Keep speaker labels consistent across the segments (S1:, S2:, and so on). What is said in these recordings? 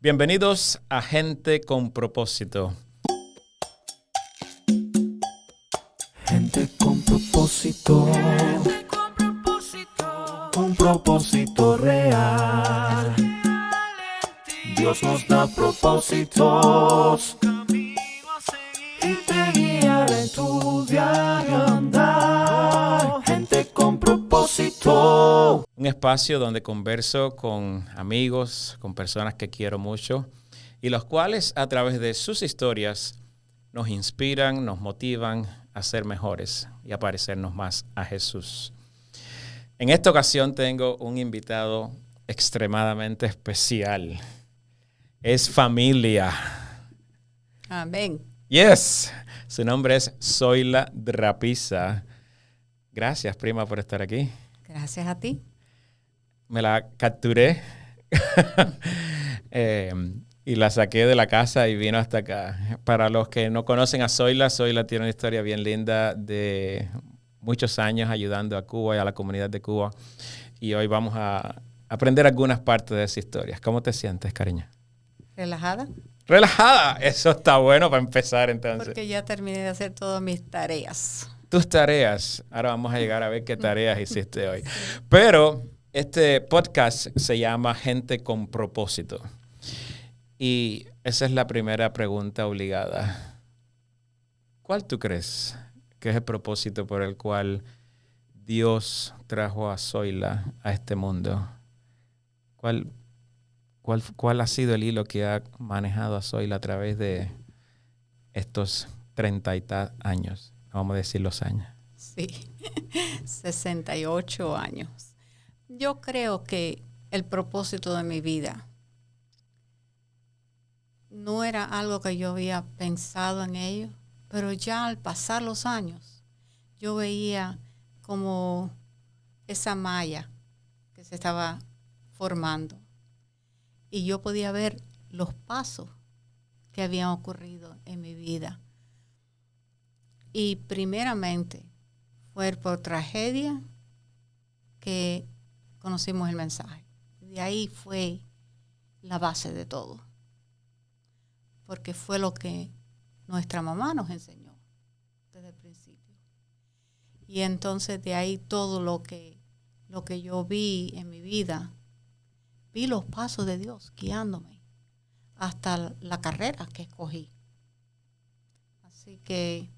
S1: Bienvenidos a Gente con Propósito.
S2: Gente con propósito, un propósito real. Dios nos da propósitos y te guiará en tu diario andar. Gente con propósito.
S1: Un espacio donde converso con amigos, con personas que quiero mucho y los cuales a través de sus historias nos inspiran, nos motivan a ser mejores y a parecernos más a Jesús. En esta ocasión tengo un invitado extremadamente especial. Es familia.
S3: Amén.
S1: Yes. Su nombre es Zoila Drapiza. Gracias, prima, por estar aquí.
S3: Gracias a ti.
S1: Me la capturé y la saqué de la casa y vino hasta acá. Para los que no conocen a Zoila, Zoila tiene una historia bien linda de muchos años ayudando a Cuba y a la comunidad de Cuba. Y hoy vamos a aprender algunas partes de esa historia. ¿Cómo te sientes, cariño?
S3: ¿Relajada?
S1: ¡Relajada! Eso está bueno para empezar, entonces.
S3: Porque ya terminé de hacer todas mis tareas.
S1: Tus tareas. Ahora vamos a llegar a ver qué tareas hiciste hoy. Pero este podcast se llama Gente con Propósito. Y esa es la primera pregunta obligada. ¿Cuál tú crees que es el propósito por el cual Dios trajo a Zoila a este mundo? ¿Cuál ha sido el hilo que ha manejado a Zoila a través de estos 30 y tantos años? Vamos a decir los años.
S3: Sí, 68 años. Yo creo que el propósito de mi vida no era algo que yo había pensado en ello, pero ya al pasar los años, yo veía como esa malla que se estaba formando y yo podía ver los pasos que habían ocurrido en mi vida. Y primeramente fue por tragedia que conocimos el mensaje. De ahí fue la base de todo. Porque fue lo que nuestra mamá nos enseñó desde el principio. Y entonces de ahí todo lo que yo vi en mi vida, vi los pasos de Dios guiándome hasta la carrera que escogí. Así que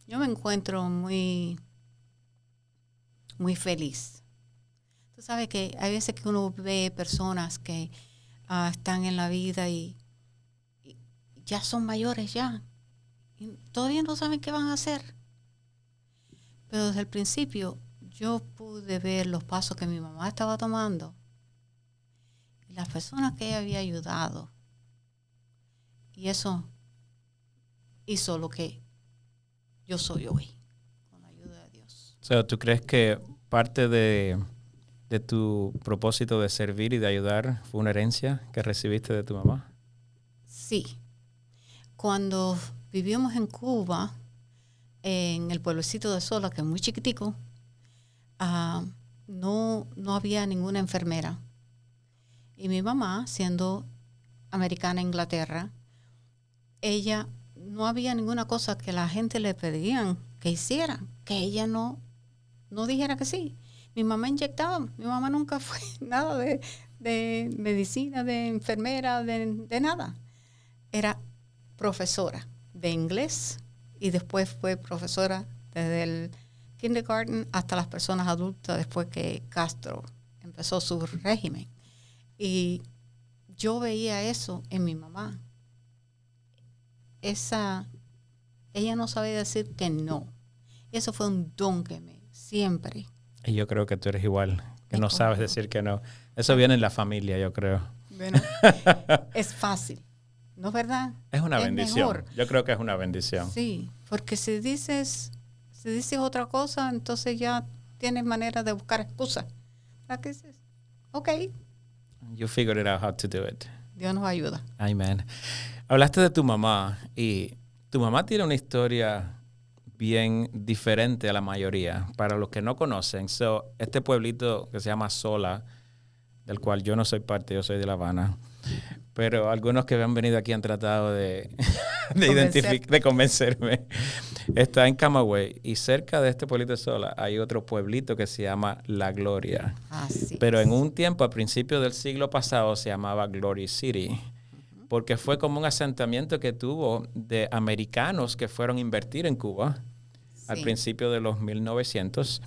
S3: yo me encuentro muy, muy feliz. Tú sabes que hay veces que uno ve personas que están en la vida y ya son mayores ya. Y todavía no saben qué van a hacer. Pero desde el principio yo pude ver los pasos que mi mamá estaba tomando y las personas que ella había ayudado. Y eso hizo lo que yo soy hoy, con la ayuda de Dios.
S1: ¿Tú crees que parte de tu propósito de servir y de ayudar fue una herencia que recibiste de tu mamá?
S3: Sí. Cuando vivíamos en Cuba, en el pueblecito de Sola, que es muy chiquitico, no había ninguna enfermera. Y mi mamá, siendo americana en Inglaterra, ella no había ninguna cosa que la gente le pedían que hiciera, que ella no dijera que sí. Mi mamá inyectaba, mi mamá nunca fue nada de medicina, de enfermera, de nada. Era profesora de inglés y después fue profesora desde el kindergarten hasta las personas adultas después que Castro empezó su régimen. Y yo veía eso en mi mamá. Ella no sabía decir que no. Eso fue un don que siempre.
S1: Y yo creo que tú eres igual, que no sabes decir que no. Eso viene en la familia, yo creo.
S3: Bueno, es fácil, ¿no es verdad?
S1: Es una bendición.
S3: Mejor.
S1: Yo creo que es una bendición.
S3: Sí, porque si dices otra cosa, entonces ya tienes manera de buscar excusas. ¿Para qué dices? Ok.
S1: You figured it out how to do it.
S3: Dios nos ayuda.
S1: Amen. Hablaste de tu mamá y tu mamá tiene una historia bien diferente a la mayoría. Para los que no conocen, este pueblito que se llama Sola, del cual yo no soy parte, yo soy de La Habana, Pero algunos que han venido aquí han tratado de
S3: Convencer.
S1: de convencerme. Está en Camagüey y cerca de este pueblito de Sola hay otro pueblito que se llama La Gloria.
S3: Así
S1: Pero en
S3: es.
S1: un tiempo, a principios del siglo pasado, se llamaba Glory City, porque fue como un asentamiento que tuvo de americanos que fueron a invertir en Cuba al
S3: Sí.
S1: principio de los 1900.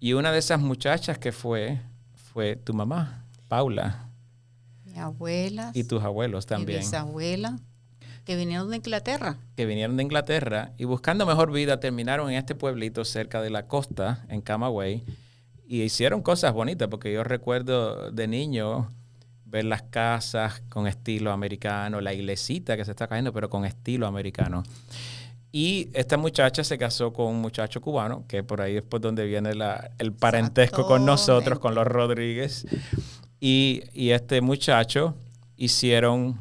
S1: Y una de esas muchachas que fue tu mamá, Paula,
S3: Mi abuela,
S1: y tus abuelos
S3: mi
S1: también,
S3: bisabuela, que vinieron de Inglaterra.
S1: que vinieron de Inglaterra y buscando mejor vida terminaron en este pueblito cerca de la costa, en Camagüey, y hicieron cosas bonitas, porque yo recuerdo de niño ver las casas con estilo americano, la iglesita que se está cayendo, pero con estilo americano. Y esta muchacha se casó con un muchacho cubano, que por ahí es por donde viene el parentesco con nosotros, con los Rodríguez. Y este muchacho hicieron,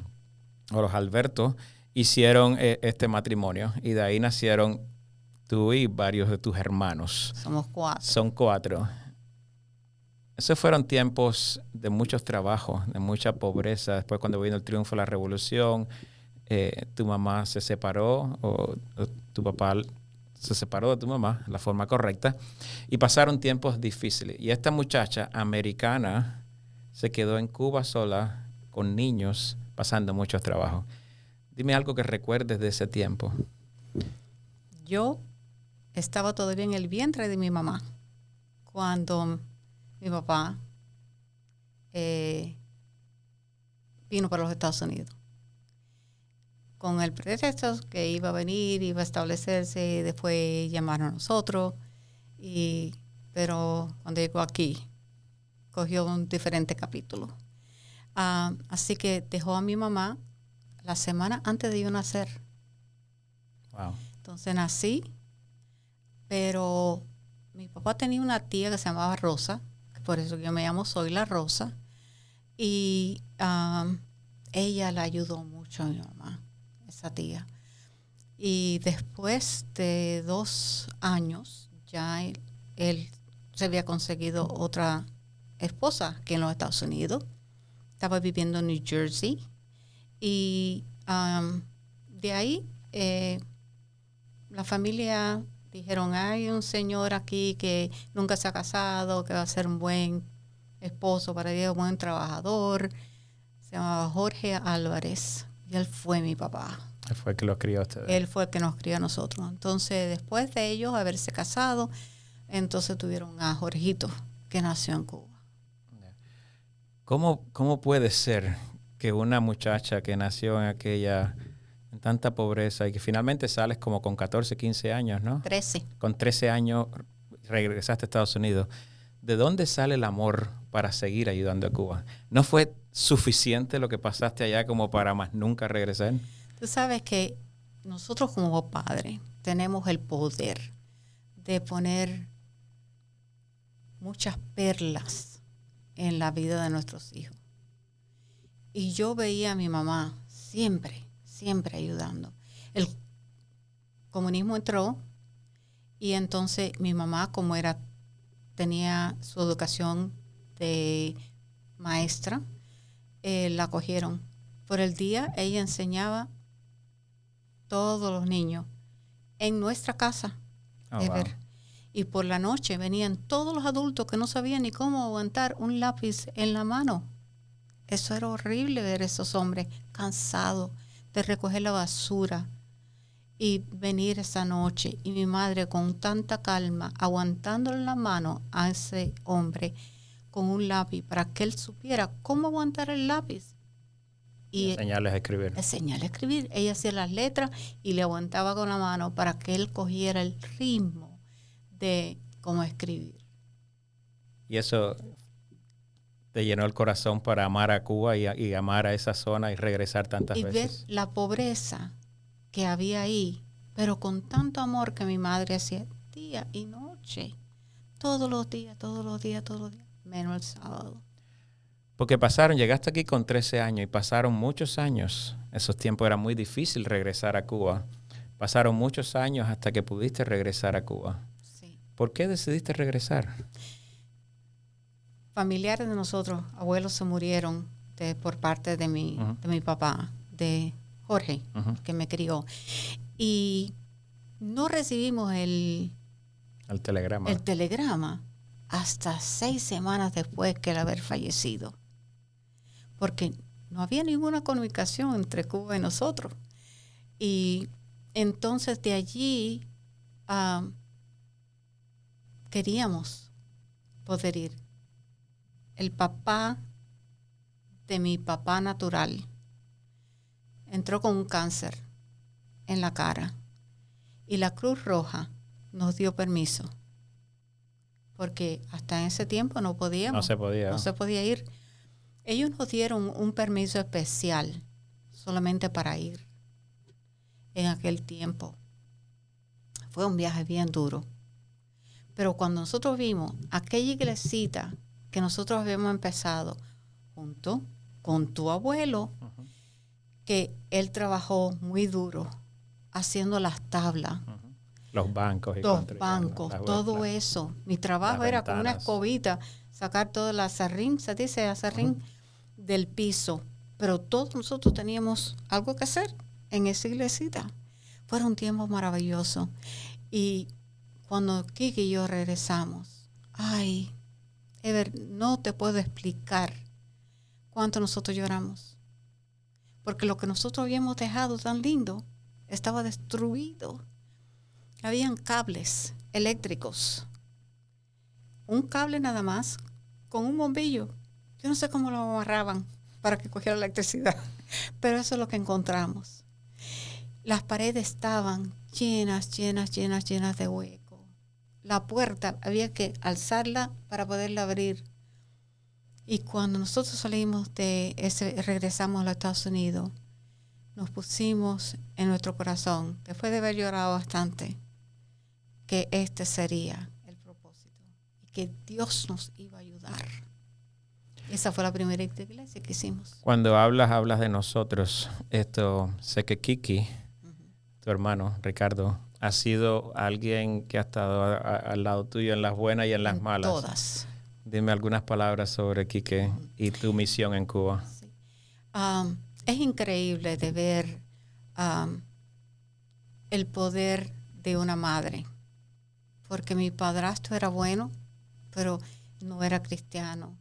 S1: o los Albertos, hicieron este matrimonio. Y de ahí nacieron tú y varios de tus hermanos.
S3: Somos 4.
S1: Son 4. Esos fueron tiempos de muchos trabajos, de mucha pobreza. Después, cuando vino el triunfo de la revolución, tu mamá se separó o tu papá se separó de tu mamá, la forma correcta, y pasaron tiempos difíciles. Y esta muchacha americana se quedó en Cuba sola, con niños, pasando muchos trabajos. Dime algo que recuerdes de ese tiempo.
S3: Yo estaba todavía en el vientre de mi mamá cuando mi papá vino para los Estados Unidos. Con el pretexto que iba a venir, iba a establecerse, y después llamaron a nosotros. Pero cuando llegó aquí, cogió un diferente capítulo. Así que dejó a mi mamá la semana antes de yo nacer.
S1: Wow.
S3: Entonces nací, pero mi papá tenía una tía que se llamaba Rosa, por eso yo me llamo Soy la Rosa, y ella le ayudó mucho a mi mamá, esa tía. Y después de 2 años, ya él se había conseguido otra esposa aquí en los Estados Unidos. Estaba viviendo en New Jersey. Y de ahí la familia dijeron, hay un señor aquí que nunca se ha casado, que va a ser un buen esposo para ella, un buen trabajador. Se llamaba Jorge Álvarez y él fue mi papá.
S1: Él fue el que los crió a ustedes.
S3: Él fue el que nos crió a nosotros. Entonces, después de ellos haberse casado, entonces tuvieron a Jorgito, que nació en Cuba.
S1: ¿Cómo puede ser que una muchacha que nació en tanta pobreza y que finalmente sales como con 14, 15 años, ¿no?
S3: 13.
S1: Con 13 años regresaste a Estados Unidos. ¿De dónde sale el amor para seguir ayudando a Cuba? ¿No fue suficiente lo que pasaste allá como para más nunca regresar?
S3: Tú sabes que nosotros como padres tenemos el poder de poner muchas perlas en la vida de nuestros hijos. Y yo veía a mi mamá siempre ayudando. El comunismo entró y entonces mi mamá, como tenía su educación de maestra, la cogieron. Por el día ella enseñaba todos los niños en nuestra casa.
S1: Oh, wow.
S3: Y por la noche venían todos los adultos que no sabían ni cómo aguantar un lápiz en la mano. Eso era horrible ver a esos hombres cansados de recoger la basura y venir esa noche. Y mi madre con tanta calma, aguantándole la mano a ese hombre con un lápiz para que él supiera cómo aguantar el lápiz. Y
S1: enseñarles a escribir.
S3: Enseñarle a escribir. Ella hacía las letras y le aguantaba con la mano para que él cogiera el ritmo de cómo escribir.
S1: Y eso te llenó el corazón para amar a Cuba y amar a esa zona y regresar tantas veces.
S3: Y ver la pobreza que había ahí, pero con tanto amor que mi madre hacía día y noche, todos los días, menos el sábado.
S1: Porque llegaste aquí con 13 años y pasaron muchos años. Esos tiempos era muy difícil regresar a Cuba. Pasaron muchos años hasta que pudiste regresar a Cuba.
S3: Sí.
S1: ¿Por qué decidiste regresar?
S3: Familiares de nosotros, abuelos se murieron por parte de mi papá, de Jorge, que me crió. Y no recibimos el telegrama hasta 6 semanas después que él haber fallecido. Porque no había ninguna comunicación entre Cuba y nosotros. Y entonces de allí queríamos poder ir. El papá de mi papá natural entró con un cáncer en la cara y la Cruz Roja nos dio permiso porque hasta ese tiempo no podíamos. No se podía ir. Ellos nos dieron un permiso especial solamente para ir en aquel tiempo. Fue un viaje bien duro. Pero cuando nosotros vimos aquella iglesita que nosotros habíamos empezado junto con tu abuelo, que él trabajó muy duro haciendo las tablas.
S1: Los bancos.
S3: Todo eso. Mi trabajo era con una escobita sacar toda la acerrín, se dice acerrín, del piso. Pero todos nosotros teníamos algo que hacer en esa iglesita. Fueron tiempos maravillosos. Y cuando Kiki y yo regresamos, ay, Ever, no te puedo explicar cuánto nosotros lloramos. Porque lo que nosotros habíamos dejado tan lindo estaba destruido. Habían cables eléctricos. Un cable nada más, con un bombillo. Yo no sé cómo lo amarraban para que cogiera electricidad. Pero eso es lo que encontramos. Las paredes estaban llenas de huecos. La puerta había que alzarla para poderla abrir. Y cuando nosotros salimos regresamos a los Estados Unidos, nos pusimos en nuestro corazón, después de haber llorado bastante, que este sería el propósito y que Dios nos iba a ayudar. Esa fue la primera iglesia que hicimos.
S1: Cuando hablas de nosotros, sé que Kiki, tu hermano Ricardo, ha sido alguien que ha estado al lado tuyo en las buenas y en las malas.
S3: Todas.
S1: Dime algunas palabras sobre Quique y tu misión en Cuba.
S3: Sí. Es increíble de ver el poder de una madre, porque mi padrastro era bueno, pero no era cristiano.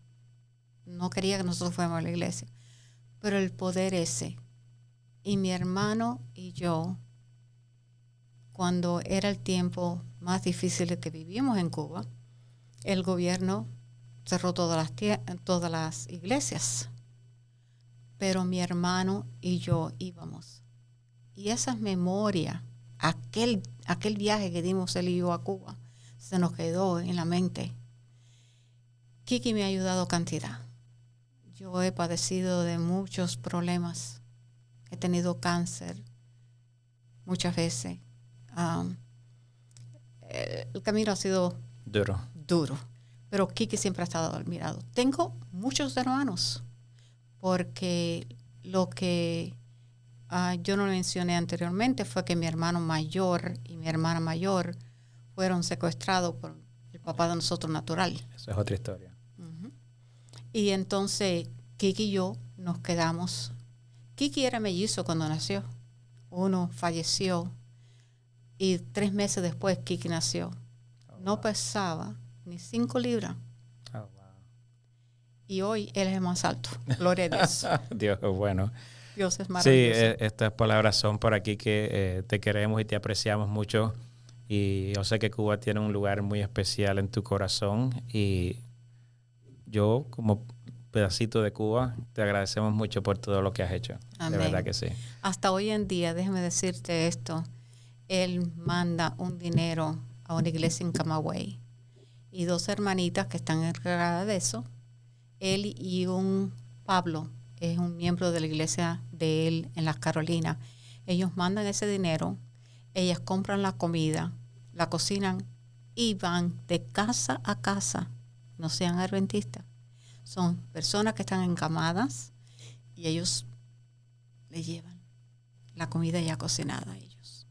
S3: No quería que nosotros fuéramos a la iglesia. Pero el poder ese, y mi hermano y yo, cuando era el tiempo más difícil que vivimos en Cuba, el gobierno cerró todas las iglesias. Pero mi hermano y yo íbamos. Y esas memorias, aquel viaje que dimos él y yo a Cuba, se nos quedó en la mente. Kiki me ha ayudado cantidad. Yo he padecido de muchos problemas. He tenido cáncer muchas veces. El camino ha sido duro, pero Kiki siempre ha estado al mi lado. Tengo muchos hermanos, porque lo que yo no mencioné anteriormente fue que mi hermano mayor y mi hermana mayor fueron secuestrados por el papá de nosotros natural.
S1: Eso es otra historia.
S3: Uh-huh. Y entonces Kiki y yo nos quedamos. Kiki era mellizo cuando nació. Uno falleció y 3 meses después Kiki nació. No pesaba ni 5 libras. Y hoy él es el más alto. Gloria a Dios.
S1: Dios es bueno.
S3: Dios es maravilloso.
S1: Sí, estas palabras son por aquí que te queremos y te apreciamos mucho. Y yo sé que Cuba tiene un lugar muy especial en tu corazón. Y yo, como pedacito de Cuba, te agradecemos mucho por todo lo que has hecho. Amén. De verdad que sí.
S3: Hasta hoy en día, déjame decirte esto, él manda un dinero a una iglesia en Camagüey. Y 2 hermanitas que están encargadas de eso, él y un Pablo, es un miembro de la iglesia de él en las Carolinas. Ellos mandan ese dinero, ellas compran la comida, la cocinan y van de casa a casa. No sean adventistas. Son personas que están encamadas y ellos le llevan la comida ya cocinada a ellos.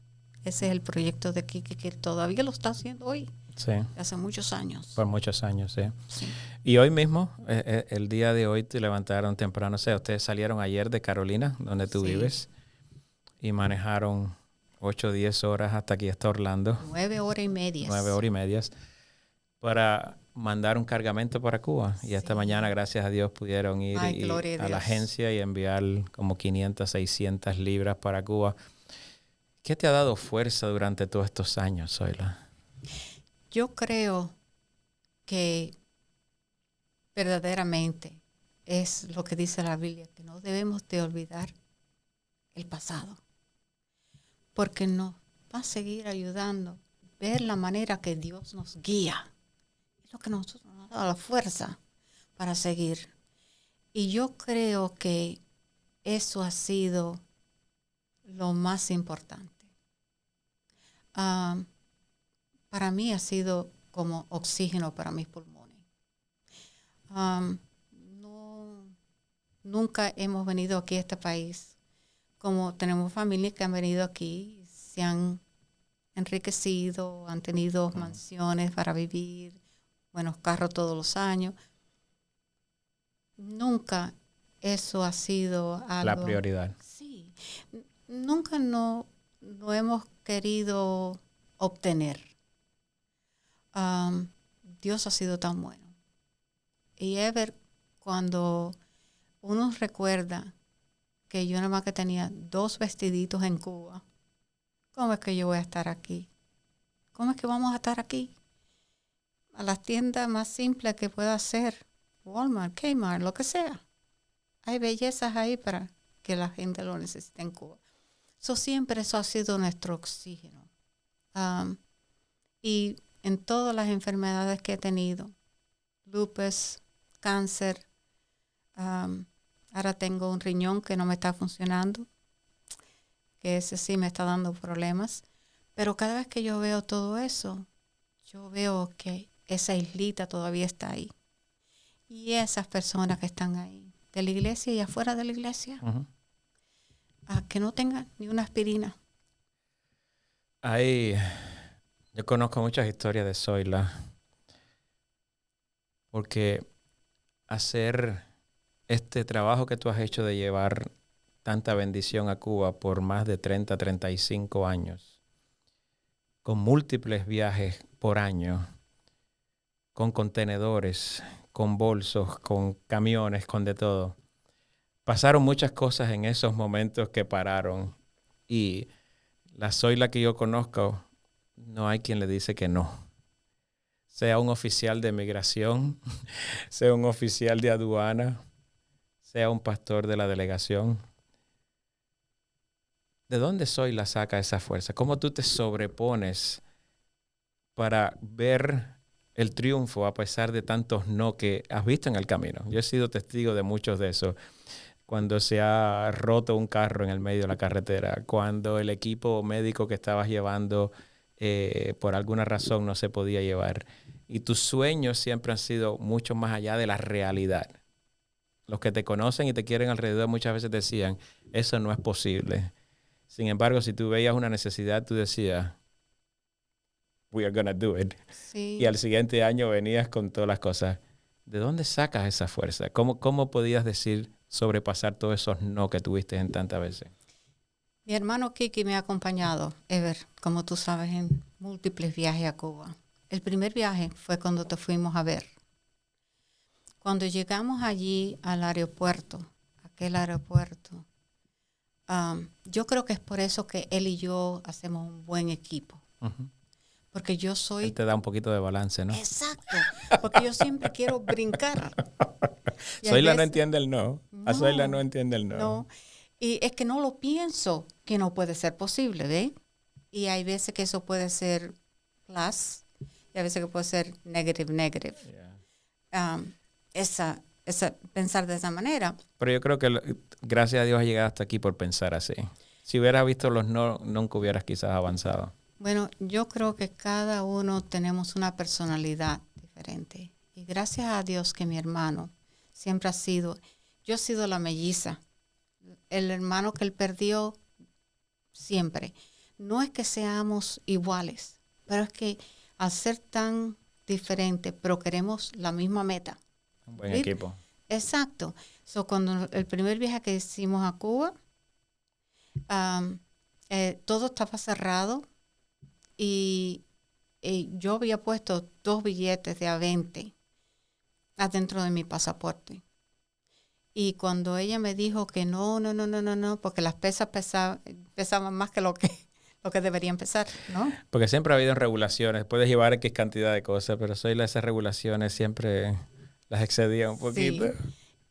S3: ese es el proyecto de Kiki, que todavía lo está haciendo hoy,
S1: Sí,
S3: hace muchos años.
S1: por muchos años, sí.
S3: Sí.
S1: Y hoy mismo, el día de hoy, te levantaron temprano. O sea, ustedes salieron ayer de Carolina, donde tú
S3: Sí.
S1: vives, y manejaron 8 o 10 horas hasta aquí, hasta Orlando,
S3: 9 horas y media.
S1: 9 horas y media, para mandar un cargamento para Cuba. Y esta
S3: Sí.
S1: mañana, gracias a Dios, pudieron ir
S3: Ay, gloria a
S1: a la
S3: Dios.
S1: agencia y enviar como 500, 600 libras para Cuba. ¿Qué te ha dado fuerza durante todos estos años, Zoila?
S3: Yo creo que verdaderamente es lo que dice la Biblia, que no debemos de olvidar el pasado, porque nos va a seguir ayudando ver la manera que Dios nos guía. Es lo que nosotros nos da la fuerza para seguir. Y yo creo que eso ha sido lo más importante. Para mí ha sido como oxígeno para mis pulmones. Nunca hemos venido aquí a este país. Como tenemos familias que han venido aquí, se han enriquecido, han tenido mansiones para vivir, buenos carros todos los años. Nunca eso ha sido algo...
S1: La prioridad.
S3: Sí. Nunca no hemos querido obtener. Dios ha sido tan bueno. Y Ever, cuando uno recuerda que yo nada más que tenía 2 vestiditos en Cuba, ¿cómo es que yo voy a estar aquí? ¿Cómo es que vamos a estar aquí? A las tiendas más simples que pueda ser, Walmart, Kmart, lo que sea. Hay bellezas ahí para que la gente lo necesite en Cuba. Siempre eso ha sido nuestro oxígeno. Y en todas las enfermedades que he tenido, lupus, cáncer, ahora tengo un riñón que no me está funcionando, que ese sí me está dando problemas. Pero cada vez que yo veo todo eso, yo veo que esa islita todavía está ahí. Y esas personas que están ahí, de la iglesia y afuera de la iglesia, que no tengan ni una aspirina.
S1: Yo conozco muchas historias de Zoila, porque hacer este trabajo que tú has hecho de llevar tanta bendición a Cuba por más de 30, 35 años, con múltiples viajes por año, con contenedores, con bolsos, con camiones, con de todo. Pasaron muchas cosas en esos momentos que pararon, y la Zoila que yo conozco, no hay quien le dice que no. Sea un oficial de migración, sea un oficial de aduana, sea un pastor de la delegación. ¿De dónde Zoila saca esa fuerza? ¿Cómo tú te sobrepones para ver el triunfo a pesar de tantos no que has visto en el camino? Yo he sido testigo de muchos de esos. Cuando se ha roto un carro en el medio de la carretera, cuando el equipo médico que estabas llevando por alguna razón no se podía llevar. Y tus sueños siempre han sido mucho más allá de la realidad. Los que te conocen y te quieren alrededor muchas veces decían, eso no es posible. Sin embargo, si tú veías una necesidad, tú decías, we are gonna do it.
S3: Sí.
S1: Y al siguiente año venías con todas las cosas. ¿De dónde sacas esa fuerza? ¿Cómo podías decir sobrepasar todos esos no que tuviste en tantas veces?
S3: Mi hermano Kiki me ha acompañado, Ever, como tú sabes, en múltiples viajes a Cuba. El primer viaje fue cuando te fuimos a ver. Cuando llegamos allí al aeropuerto, aquel aeropuerto, yo creo que es por eso que él y yo hacemos un buen equipo.
S1: Uh-huh.
S3: Porque yo soy...
S1: Él te da un poquito de balance, ¿no?
S3: Exacto, porque yo siempre quiero brincar.
S1: Zoila no entiende el no. A Zoila no entiende el no.
S3: No, y es que no lo pienso que no puede ser posible, ¿ve? Y hay veces que eso puede ser plus, y hay veces que puede ser negative.
S1: Yeah.
S3: Pensar de esa manera.
S1: Pero yo creo que gracias a Dios has llegado hasta aquí por pensar así. Si hubieras visto los no, nunca hubieras quizás avanzado.
S3: Bueno, yo creo que cada uno tenemos una personalidad diferente. Y gracias a Dios que mi hermano siempre ha sido, yo he sido la melliza, el hermano que él perdió siempre. no es que seamos iguales, pero es que al ser tan diferentes, pero queremos la misma meta.
S1: Un buen
S3: ¿Sí?
S1: equipo.
S3: Exacto. Cuando el primer viaje que hicimos a Cuba, todo estaba cerrado y yo había puesto 2 billetes de A20 adentro de mi pasaporte. Y cuando ella me dijo que no, porque las pesas pesaban más que lo que deberían pesar, ¿no?
S1: Porque siempre ha habido regulaciones. Puedes llevar X cantidad de cosas, pero esas regulaciones siempre las excedía un poquito.
S3: Sí.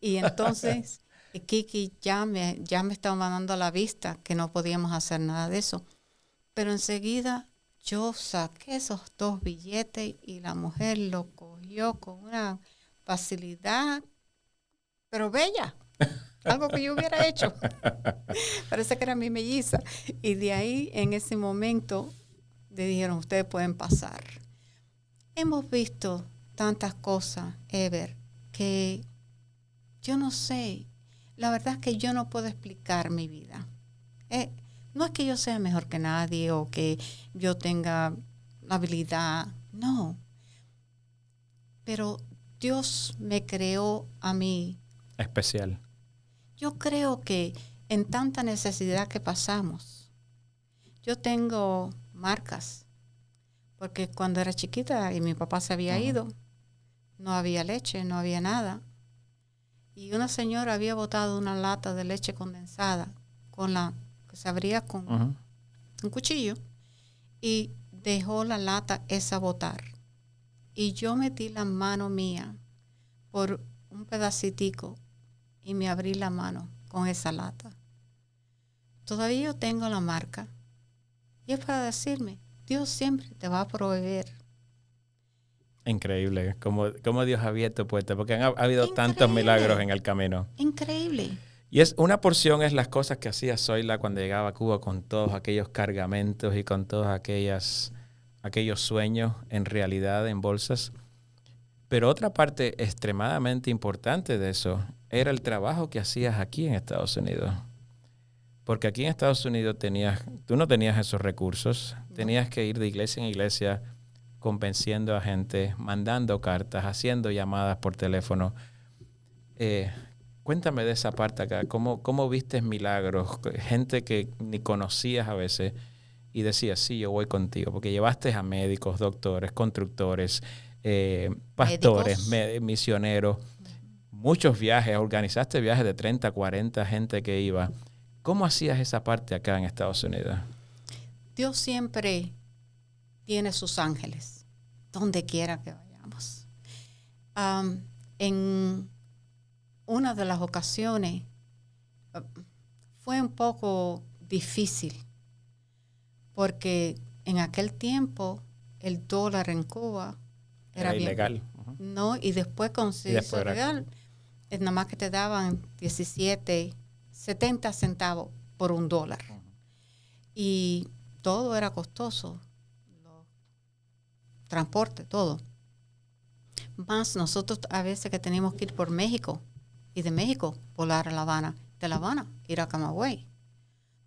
S3: Y entonces Kiki ya me estaba mandando a la vista que no podíamos hacer nada de eso. Pero enseguida yo saqué esos 2 billetes y la mujer lo cogió con una facilidad, pero bella. Algo que yo hubiera hecho. Parece que era mi melliza. Y de ahí, en ese momento, le dijeron, ustedes pueden pasar. Hemos visto tantas cosas, Ever, que yo no sé. La verdad es que yo no puedo explicar mi vida. No es que yo sea mejor que nadie o que yo tenga habilidad. No. Pero Dios me creó a mí.
S1: Especial.
S3: Yo creo que en tanta necesidad que pasamos, yo tengo marcas, porque cuando era chiquita y mi papá se había ido, no había leche, no había nada. Y una señora había botado una lata de leche condensada que se abría con un cuchillo y dejó la lata esa botar. Y yo metí la mano mía por un pedacitico y me abrí la mano con esa lata. Todavía yo tengo la marca. Y es para decirme, Dios siempre te va a proveer.
S1: Increíble, como Dios ha abierto puertas, porque ha habido tantos milagros en el camino.
S3: Increíble.
S1: Y una porción es las cosas que hacía Zoila cuando llegaba a Cuba con todos aquellos cargamentos y con todos aquellos sueños en realidad en bolsas. Pero otra parte extremadamente importante de eso era el trabajo que hacías aquí en Estados Unidos. Porque aquí en Estados Unidos tú no tenías esos recursos, tenías que ir de iglesia en iglesia convenciendo a gente, mandando cartas, haciendo llamadas por teléfono. Cuéntame de esa parte acá. ¿Cómo vistes milagros? Gente que ni conocías a veces y decías, sí, yo voy contigo. Porque llevaste a médicos, doctores, constructores, pastores, misioneros, muchos viajes. Organizaste viajes de 30, 40 gente que iba. ¿Cómo hacías esa parte acá en Estados Unidos?
S3: Dios siempre tiene sus ángeles donde quiera que vayamos. En una de las ocasiones fue un poco difícil porque en aquel tiempo el dólar en Cuba era
S1: ilegal.
S3: No, y después con eso legal, nada más que te daban 70 centavos por $1. Y todo era costoso. Transporte, todo. Más nosotros a veces que tenemos que ir por México y de México volar a La Habana, de La Habana ir a Camagüey.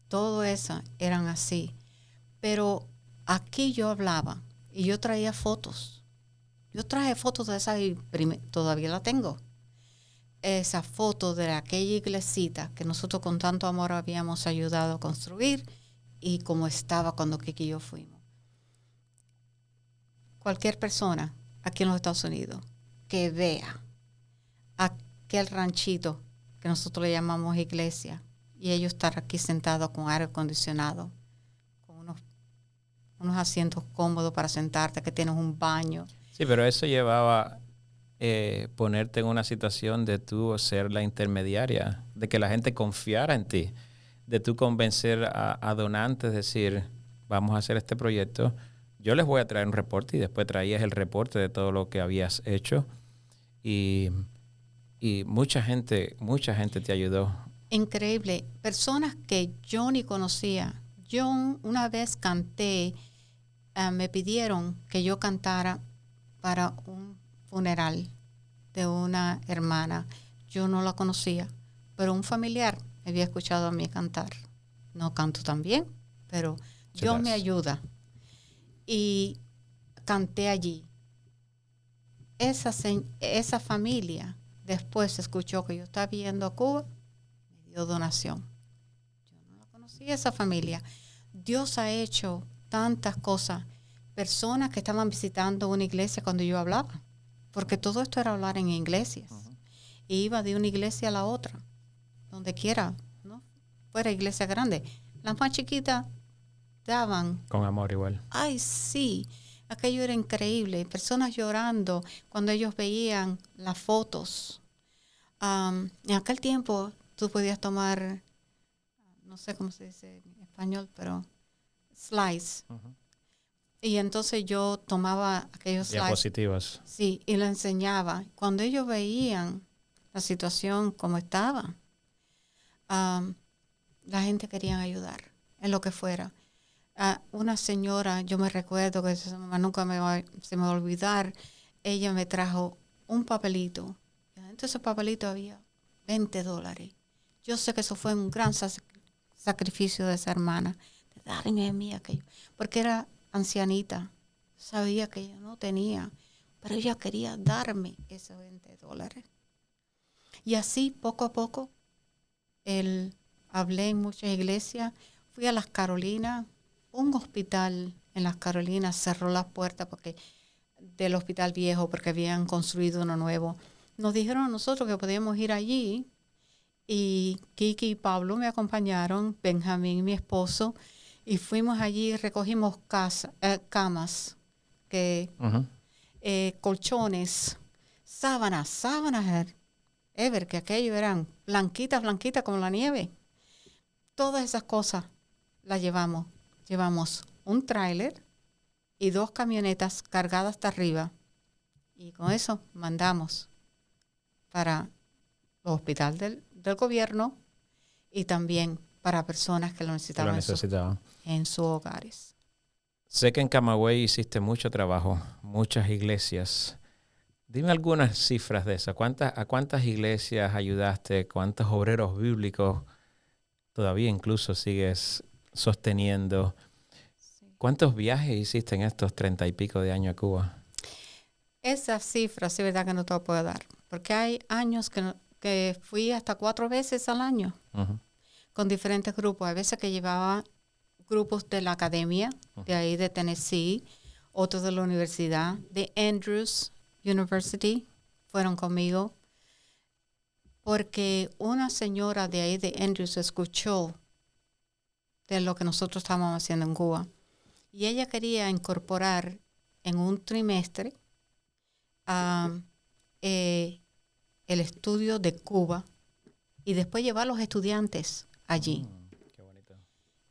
S3: Todo eso eran así. Pero aquí yo hablaba y yo traía fotos. Yo traje fotos de esa y todavía la tengo. Esa foto de aquella iglesita que nosotros con tanto amor habíamos ayudado a construir y como estaba cuando Kiki y yo fuimos. Cualquier persona aquí en los Estados Unidos que vea aquel ranchito que nosotros le llamamos iglesia y ellos estar aquí sentados con aire acondicionado, con unos asientos cómodos para sentarte, que tienes un baño.
S1: Sí, pero eso llevaba ponerte en una situación de tú ser la intermediaria, de que la gente confiara en ti, de tú convencer a donantes, decir, vamos a hacer este proyecto. Yo les voy a traer un reporte y después traías el reporte de todo lo que habías hecho y mucha gente te ayudó.
S3: Increíble. Personas que yo ni conocía. Yo una vez canté, me pidieron que yo cantara para un funeral de una hermana. Yo no la conocía, pero un familiar me había escuchado a mí cantar. No canto tan bien, pero Dios me ayuda. Y canté allí. Esa familia después escuchó que yo estaba viendo a Cuba, me dio donación. Yo no la conocía esa familia. Dios ha hecho tantas cosas. Personas que estaban visitando una iglesia cuando yo hablaba, porque todo esto era hablar en iglesias. Y iba de una iglesia a la otra, donde quiera, ¿no? Fuera iglesia grande. Las más chiquitas daban.
S1: Con amor igual.
S3: Ay, sí. Aquello era increíble. Personas llorando cuando ellos veían las fotos. En aquel tiempo tú podías tomar, no sé cómo se dice en español, pero slides. Y entonces yo tomaba aquellos slides.
S1: Diapositivas.
S3: Sí, y lo enseñaba. Cuando ellos veían la situación como estaba, la gente quería ayudar en lo que fuera. Una señora, yo me recuerdo que nunca se me va a olvidar, ella me trajo un papelito. Dentro de ese papelito había $20. Yo sé que eso fue un gran sacrificio de esa hermana, de darme a mí aquello, porque era ancianita, sabía que ella no tenía, pero ella quería darme esos $20. Y así, poco a poco, hablé en muchas iglesias, fui a las Carolinas. Un hospital en las Carolinas cerró las puertas del hospital viejo porque habían construido uno nuevo. Nos dijeron a nosotros que podíamos ir allí y Kiki y Pablo me acompañaron, Benjamín, mi esposo, y fuimos allí y recogimos camas, colchones, sábanas, Ever, que aquello eran blanquitas como la nieve. Todas esas cosas las llevamos. Llevamos un tráiler y 2 camionetas cargadas hasta arriba. Y con eso mandamos para el hospital del gobierno y también para personas que lo necesitaban, en sus hogares.
S1: Sé que en Camagüey hiciste mucho trabajo, muchas iglesias. Dime algunas cifras de eso. ¿A cuántas iglesias ayudaste? ¿Cuántos obreros bíblicos todavía incluso sigues sosteniendo?
S3: Sí.
S1: ¿Cuántos viajes hiciste en estos 30 y pico de años a Cuba?
S3: Esas cifras, sí, verdad que no te lo puedo dar, porque hay años que fui hasta 4 veces al año con diferentes grupos. Hay veces que llevaba grupos de la academia, de ahí de Tennessee, otros de la universidad, de Andrews University, fueron conmigo, porque una señora de ahí de Andrews escuchó de lo que nosotros estábamos haciendo en Cuba. Y ella quería incorporar en un trimestre el estudio de Cuba y después llevar a los estudiantes allí.
S1: Qué bonito.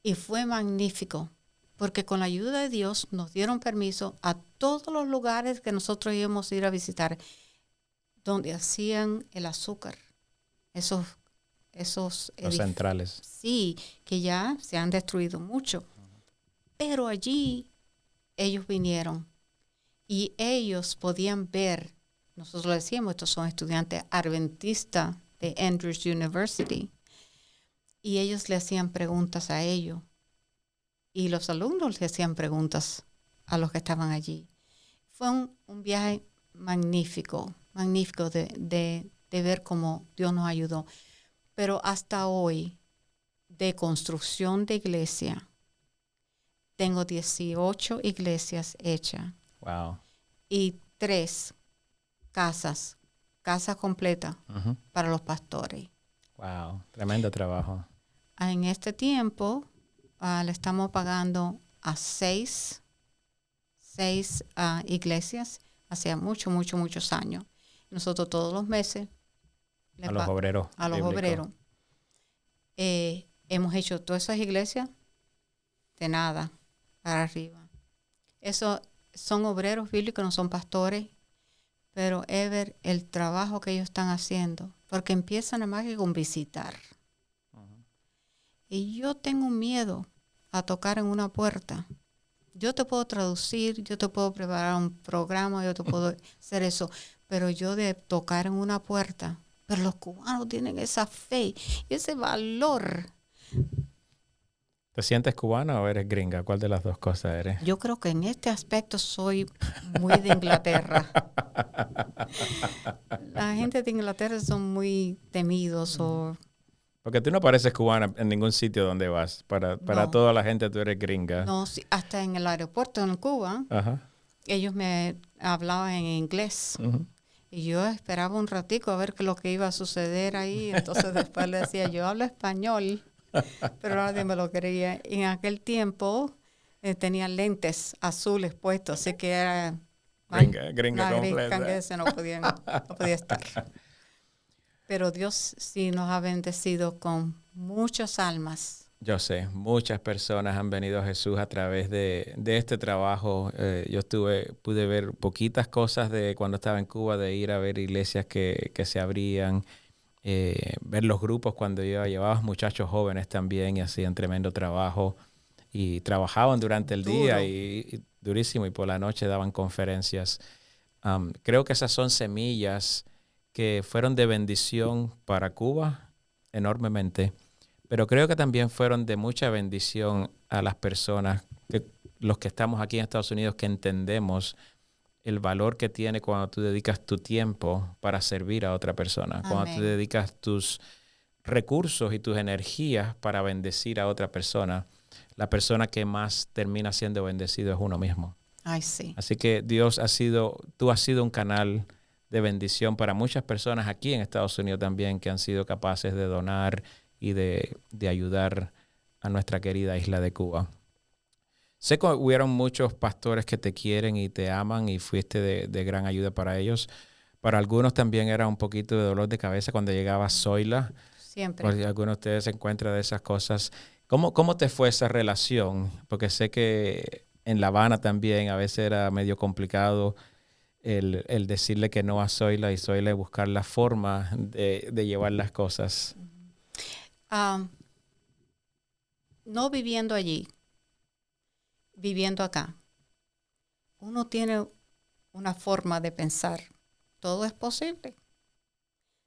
S3: Y fue magnífico, porque con la ayuda de Dios nos dieron permiso a todos los lugares que nosotros íbamos a ir a visitar, donde hacían el azúcar, esos
S1: los centrales.
S3: Sí, que ya se han destruido mucho. Pero allí ellos vinieron y ellos podían ver, nosotros decíamos, estos son estudiantes adventistas de Andrews University, y ellos le hacían preguntas a ellos y los alumnos le hacían preguntas a los que estaban allí. Fue un viaje magnífico de ver cómo Dios nos ayudó. Pero hasta hoy, de construcción de iglesia, tengo 18 iglesias hechas.
S1: Wow.
S3: Y 3 casas completas para los pastores.
S1: Wow, tremendo trabajo.
S3: En este tiempo le estamos pagando a 6 iglesias hace muchos años. Nosotros todos los meses
S1: A los obreros.
S3: Hemos hecho todas esas iglesias de nada para arriba. Eso son obreros bíblicos, no son pastores, pero Ever, el trabajo que ellos están haciendo, porque empiezan nada más que con visitar. Y yo tengo un miedo a tocar en una puerta. Yo te puedo traducir, yo te puedo preparar un programa, yo te puedo hacer eso, pero yo de tocar en una puerta, pero los cubanos tienen esa fe y ese valor.
S1: ¿Te sientes cubana o eres gringa? ¿Cuál de las dos cosas eres?
S3: Yo creo que en este aspecto soy muy de Inglaterra. La gente de Inglaterra son muy temidos o
S1: Porque tú no pareces cubana en ningún sitio donde vas. Para
S3: no,
S1: toda la gente tú eres gringa.
S3: no, sí, hasta en el aeropuerto en Cuba,
S1: Ajá.
S3: ellos me hablaban en inglés.
S1: Ujú.
S3: Y yo esperaba un ratico a ver qué lo que iba a suceder ahí. Entonces después le decía, yo hablo español, pero nadie me lo creía. Y en aquel tiempo tenía lentes azules puestos, así que era
S1: Gringa
S3: una
S1: completa.
S3: gringa que ese no podía estar. Pero Dios sí nos ha bendecido con muchas almas.
S1: Yo sé, muchas personas han venido a Jesús a través de este trabajo. Yo pude ver poquitas cosas de cuando estaba en Cuba, de ir a ver iglesias que se abrían, ver los grupos cuando llevaba muchachos jóvenes también y hacían tremendo trabajo y trabajaban durante el día
S3: Duro.
S1: y durísimo y por la noche daban conferencias. Creo que esas son semillas que fueron de bendición para Cuba enormemente, pero creo que también fueron de mucha bendición a las personas, los que estamos aquí en Estados Unidos, que entendemos el valor que tiene cuando tú dedicas tu tiempo para servir a otra persona, cuando tú
S3: Amén.
S1: dedicas tus recursos y tus energías para bendecir a otra persona. La persona que más termina siendo bendecido es uno mismo.
S3: Ay, sí.
S1: Así que tú has sido un canal de bendición para muchas personas aquí en Estados Unidos también que han sido capaces de donar y de ayudar a nuestra querida isla de Cuba. Sé que hubieron muchos pastores que te quieren y te aman y fuiste de gran ayuda para ellos. Para algunos también era un poquito de dolor de cabeza cuando llegaba Zoila,
S3: Siempre.
S1: porque algunos de ustedes se encuentran de esas cosas. ¿Cómo te fue esa relación? Porque sé que en La Habana también a veces era medio complicado el decirle que no a Zoila y Zoila buscar la forma de llevar las cosas.
S3: No viviendo allí, viviendo acá, uno tiene una forma de pensar. Todo es posible.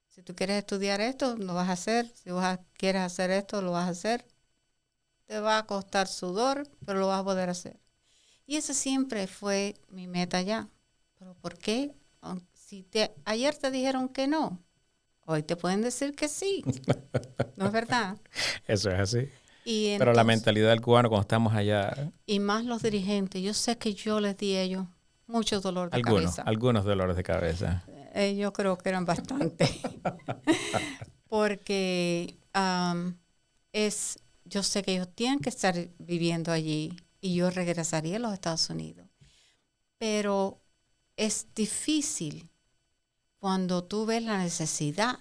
S3: Si tú quieres estudiar esto, lo vas a hacer. Si quieres hacer esto, lo vas a hacer. Te va a costar sudor, pero lo vas a poder hacer. Y esa siempre fue mi meta allá. ¿Pero por qué? Si ayer te dijeron que no, hoy te pueden decir que sí. ¿No es verdad?
S1: Eso es así.
S3: Y
S1: Pero la
S3: entonces,
S1: mentalidad del cubano cuando estamos allá,
S3: y más los dirigentes, yo sé que yo les di a ellos mucho dolor de cabeza.
S1: algunos dolores de cabeza.
S3: Yo creo que eran bastante. Porque yo sé que ellos tienen que estar viviendo allí y yo regresaría a los Estados Unidos. Pero es difícil cuando tú ves la necesidad,